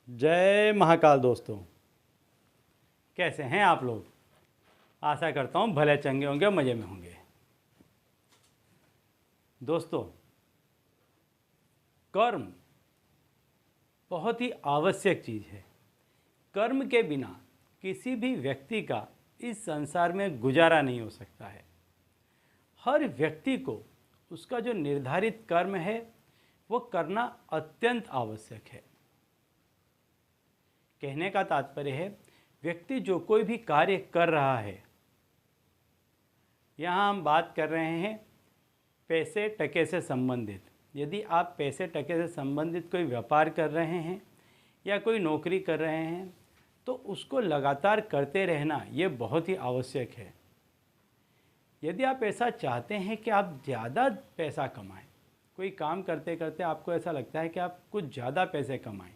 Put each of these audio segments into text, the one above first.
जय महाकाल दोस्तों, कैसे हैं आप लोग। आशा करता हूँ भले चंगे होंगे, मज़े में होंगे। दोस्तों, कर्म बहुत ही आवश्यक चीज़ है। कर्म के बिना किसी भी व्यक्ति का इस संसार में गुजारा नहीं हो सकता है। हर व्यक्ति को उसका जो निर्धारित कर्म है वो करना अत्यंत आवश्यक है। कहने का तात्पर्य है, व्यक्ति जो कोई भी कार्य कर रहा है, यहाँ हम बात कर रहे हैं पैसे टके से संबंधित। यदि आप पैसे टके से संबंधित कोई व्यापार कर रहे हैं या कोई नौकरी कर रहे हैं तो उसको लगातार करते रहना ये बहुत ही आवश्यक है। यदि आप ऐसा चाहते हैं कि आप ज़्यादा पैसा कमाएं, कोई काम करते करते आपको ऐसा लगता है कि आप कुछ ज़्यादा पैसे कमाएं,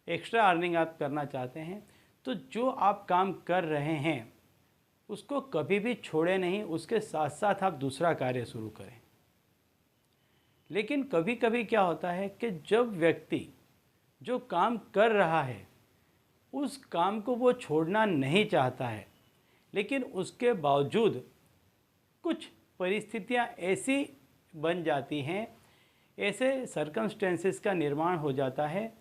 एक्स्ट्रा अर्निंग आप करना चाहते हैं, तो जो आप काम कर रहे हैं उसको कभी भी छोड़े नहीं, उसके साथ साथ आप दूसरा कार्य शुरू करें। लेकिन कभी कभी क्या होता है कि जब व्यक्ति जो काम कर रहा है उस काम को वो छोड़ना नहीं चाहता है, लेकिन उसके बावजूद कुछ परिस्थितियां ऐसी बन जाती हैं, ऐसे सर्कमस्टेंसेस का निर्माण हो जाता है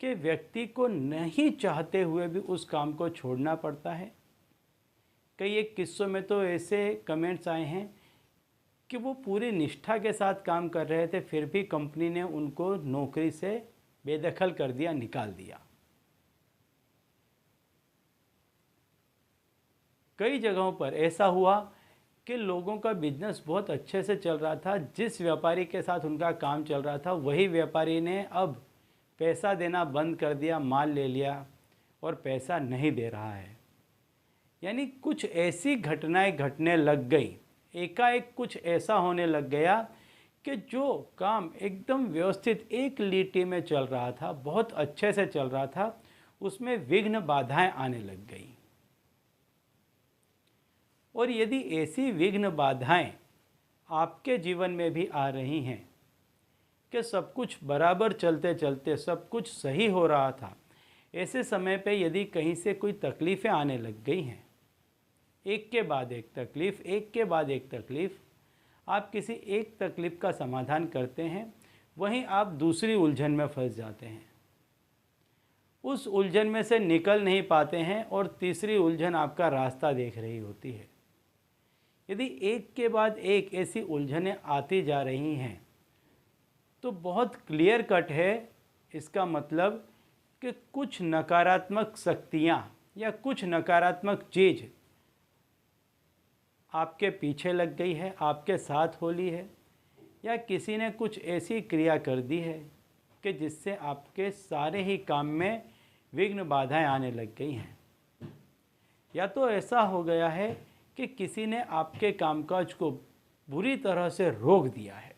कि व्यक्ति को नहीं चाहते हुए भी उस काम को छोड़ना पड़ता है। कई एक किस्सों में तो ऐसे कमेंट्स आए हैं कि वो पूरी निष्ठा के साथ काम कर रहे थे, फिर भी कंपनी ने उनको नौकरी से बेदखल कर दिया, निकाल दिया। कई जगहों पर ऐसा हुआ कि लोगों का बिजनेस बहुत अच्छे से चल रहा था, जिस व्यापारी के साथ उनका काम चल रहा था वही व्यापारी ने अब पैसा देना बंद कर दिया, माल ले लिया और पैसा नहीं दे रहा है। यानी कुछ ऐसी घटनाएं घटने लग गई, एकाएक कुछ ऐसा होने लग गया कि जो काम एकदम व्यवस्थित एक लीटी में चल रहा था, बहुत अच्छे से चल रहा था, उसमें विघ्न बाधाएं आने लग गई। और यदि ऐसी विघ्न बाधाएं आपके जीवन में भी आ रही हैं कि सब कुछ बराबर चलते चलते सब कुछ सही हो रहा था, ऐसे समय पे यदि कहीं से कोई तकलीफ़ें आने लग गई हैं, एक के बाद एक तकलीफ़, एक के बाद एक तकलीफ़, आप किसी एक तकलीफ़ का समाधान करते हैं, वहीं आप दूसरी उलझन में फंस जाते हैं, उस उलझन में से निकल नहीं पाते हैं और तीसरी उलझन आपका रास्ता देख रही होती है। यदि एक के बाद एक ऐसी उलझनें आती जा रही हैं तो बहुत क्लियर कट है इसका मतलब कि कुछ नकारात्मक शक्तियाँ या कुछ नकारात्मक चीज़ आपके पीछे लग गई है, आपके साथ हो ली है, या किसी ने कुछ ऐसी क्रिया कर दी है कि जिससे आपके सारे ही काम में विघ्न बाधाएं आने लग गई हैं। या तो ऐसा हो गया है कि किसी ने आपके कामकाज को बुरी तरह से रोक दिया है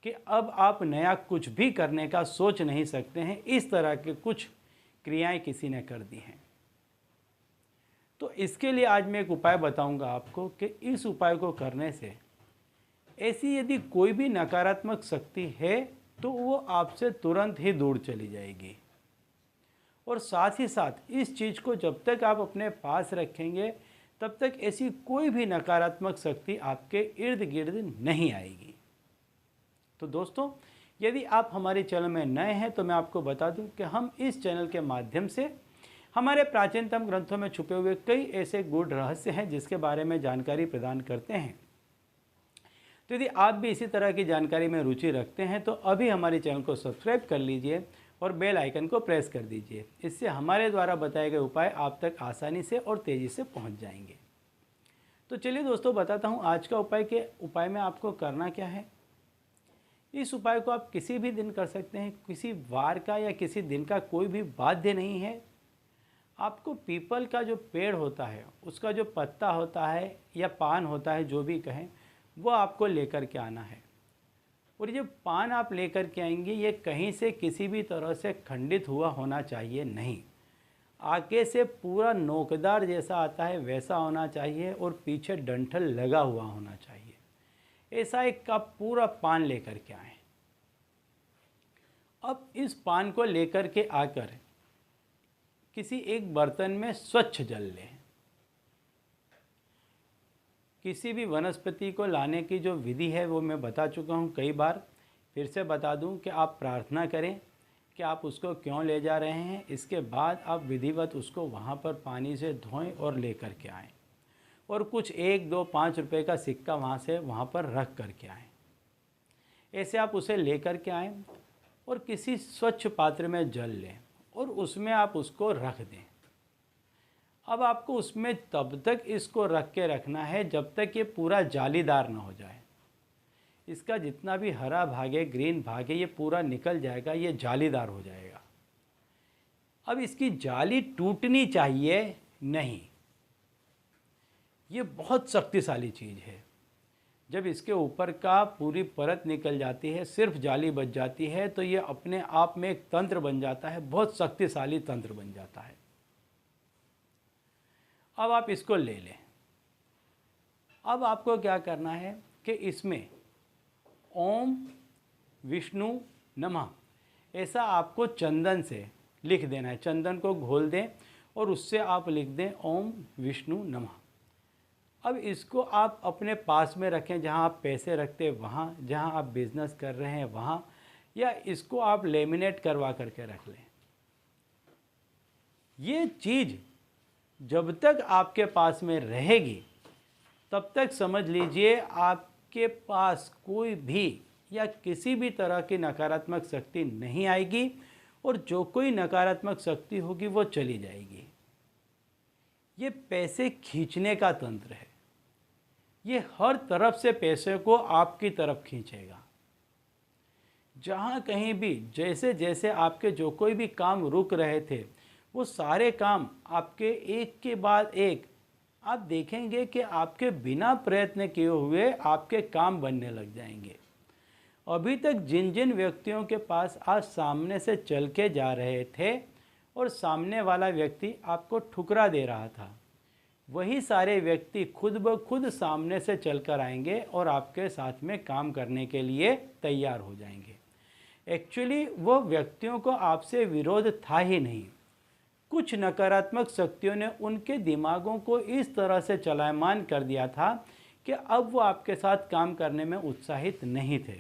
कि अब आप नया कुछ भी करने का सोच नहीं सकते हैं, इस तरह के कुछ क्रियाएं किसी ने कर दी हैं। तो इसके लिए आज मैं एक उपाय बताऊंगा आपको कि इस उपाय को करने से ऐसी यदि कोई भी नकारात्मक शक्ति है तो वो आपसे तुरंत ही दूर चली जाएगी। और साथ ही साथ इस चीज़ को जब तक आप अपने पास रखेंगे तब तक ऐसी कोई भी नकारात्मक शक्ति आपके इर्द गिर्द नहीं आएगी। तो दोस्तों, यदि आप हमारे चैनल में नए हैं तो मैं आपको बता दूं कि हम इस चैनल के माध्यम से हमारे प्राचीनतम ग्रंथों में छुपे हुए कई ऐसे गूढ़ रहस्य हैं जिसके बारे में जानकारी प्रदान करते हैं। तो यदि आप भी इसी तरह की जानकारी में रुचि रखते हैं तो अभी हमारे चैनल को सब्सक्राइब कर लीजिए और बेल आइकन को प्रेस कर दीजिए। इससे हमारे द्वारा बताए गए उपाय आप तक आसानी से और तेज़ी से पहुंच जाएंगे। तो चलिए दोस्तों, बताता हूं आज का उपाय के उपाय में आपको करना क्या है। इस उपाय को आप किसी भी दिन कर सकते हैं, किसी वार का या किसी दिन का कोई भी बाध्य नहीं है। आपको पीपल का जो पेड़ होता है उसका जो पत्ता होता है या पान होता है, जो भी कहें, वो आपको लेकर के आना है। और ये पान आप लेकर के आएंगे, ये कहीं से किसी भी तरह से खंडित हुआ होना चाहिए नहीं, आगे से पूरा नोकदार जैसा आता है वैसा होना चाहिए और पीछे डंठल लगा हुआ होना चाहिए। ऐसा एक कप पूरा पान लेकर के आएँ। अब इस पान को लेकर के आकर किसी एक बर्तन में स्वच्छ जल लें। किसी भी वनस्पति को लाने की जो विधि है वो मैं बता चुका हूँ कई बार, फिर से बता दूँ कि आप प्रार्थना करें कि आप उसको क्यों ले जा रहे हैं। इसके बाद आप विधिवत उसको वहाँ पर पानी से धोएं और ले कर के आएँ, और कुछ 1, 2, 5 रुपए का सिक्का वहाँ पर रख कर के आएँ। ऐसे आप उसे ले कर के आएँ और किसी स्वच्छ पात्र में जल लें और उसमें आप उसको रख दें। अब आपको उसमें तब तक इसको रख के रखना है जब तक ये पूरा जालीदार ना हो जाए। इसका जितना भी हरा भाग है, ग्रीन भाग है, ये पूरा निकल जाएगा, ये जालीदार हो जाएगा। अब इसकी जाली टूटनी चाहिए नहीं। ये बहुत शक्तिशाली चीज़ है। जब इसके ऊपर का पूरी परत निकल जाती है, सिर्फ जाली बच जाती है, तो ये अपने आप में एक तंत्र बन जाता है, बहुत शक्तिशाली तंत्र बन जाता है। अब आप इसको ले लें। अब आपको क्या करना है कि इसमें ओम विष्णु नमः ऐसा आपको चंदन से लिख देना है। चंदन को घोल दें और उससे आप लिख दें ओम विष्णु नमः। अब इसको आप अपने पास में रखें, जहाँ आप पैसे रखते हैं वहाँ, जहाँ आप बिज़नेस कर रहे हैं वहाँ, या इसको आप लेमिनेट करवा करके रख लें। ये चीज़ जब तक आपके पास में रहेगी तब तक समझ लीजिए आपके पास कोई भी या किसी भी तरह की नकारात्मक शक्ति नहीं आएगी, और जो कोई नकारात्मक शक्ति होगी वो चली जाएगी। ये पैसे खींचने का तंत्र है। ये हर तरफ से पैसे को आपकी तरफ खींचेगा। जहाँ कहीं भी जैसे जैसे आपके जो कोई भी काम रुक रहे थे, वो सारे काम आपके एक के बाद एक आप देखेंगे कि आपके बिना प्रयत्न किए हुए आपके काम बनने लग जाएंगे। अभी तक जिन जिन व्यक्तियों के पास आज सामने से चल के जा रहे थे और सामने वाला व्यक्ति आपको ठुकरा दे रहा था, वही सारे व्यक्ति खुद ब खुद सामने से चलकर आएंगे और आपके साथ में काम करने के लिए तैयार हो जाएंगे। एक्चुअली वो व्यक्तियों को आपसे विरोध था ही नहीं। कुछ नकारात्मक शक्तियों ने उनके दिमागों को इस तरह से चलायमान कर दिया था कि अब वो आपके साथ काम करने में उत्साहित नहीं थे।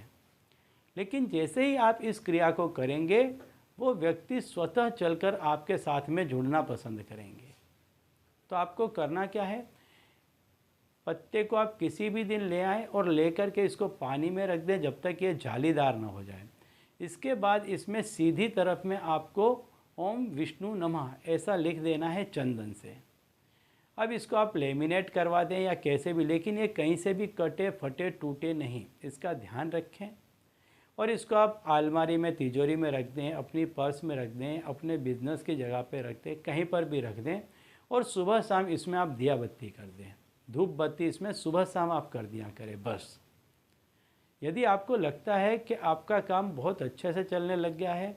लेकिन जैसे ही आप इस क्रिया को करेंगे, वो व्यक्ति स्वतः चलकर आपके साथ में जुड़ना पसंद करेंगे। तो आपको करना क्या है, पत्ते को आप किसी भी दिन ले आएँ और लेकर के इसको पानी में रख दें जब तक ये जालीदार ना हो जाए। इसके बाद इसमें सीधी तरफ में आपको ओम विष्णु नमः ऐसा लिख देना है चंदन से। अब इसको आप लेमिनेट करवा दें या कैसे भी, लेकिन ये कहीं से भी कटे फटे टूटे नहीं, इसका ध्यान रखें। और इसको आप अलमारी में, तिजोरी में रख दें, अपनी पर्स में रख दें, अपने बिजनेस की जगह पे रख दें, कहीं पर भी रख दें। और सुबह शाम इसमें आप दिया बत्ती कर दें, धूप बत्ती इसमें सुबह शाम आप कर दिया करें बस। यदि आपको लगता है कि आपका काम बहुत अच्छे से चलने लग गया है,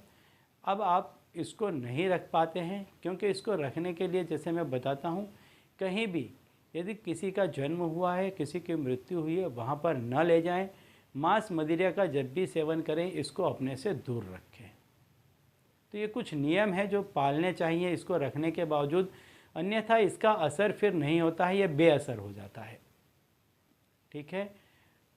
अब आप इसको नहीं रख पाते हैं, क्योंकि इसको रखने के लिए जैसे मैं बताता हूँ, कहीं भी यदि किसी का जन्म हुआ है, किसी की मृत्यु हुई है, वहाँ पर न ले जाएं। मांस मदिरा का जब भी सेवन करें, इसको अपने से दूर रखें। तो ये कुछ नियम है जो पालने चाहिए इसको रखने के बावजूद, अन्यथा इसका असर फिर नहीं होता है, ये बेअसर हो जाता है। ठीक है,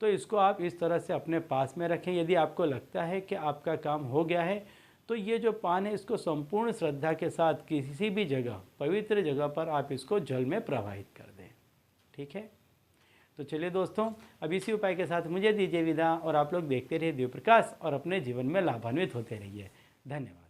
तो इसको आप इस तरह से अपने पास में रखें। यदि आपको लगता है कि आपका काम हो गया है, तो ये जो पान है इसको संपूर्ण श्रद्धा के साथ किसी भी जगह, पवित्र जगह पर आप इसको जल में प्रवाहित कर दें। ठीक है, तो चलिए दोस्तों, अब इसी उपाय के साथ मुझे दीजिए विदा, और आप लोग देखते रहिए दिव्य प्रकाश और अपने जीवन में लाभान्वित होते रहिए। धन्यवाद।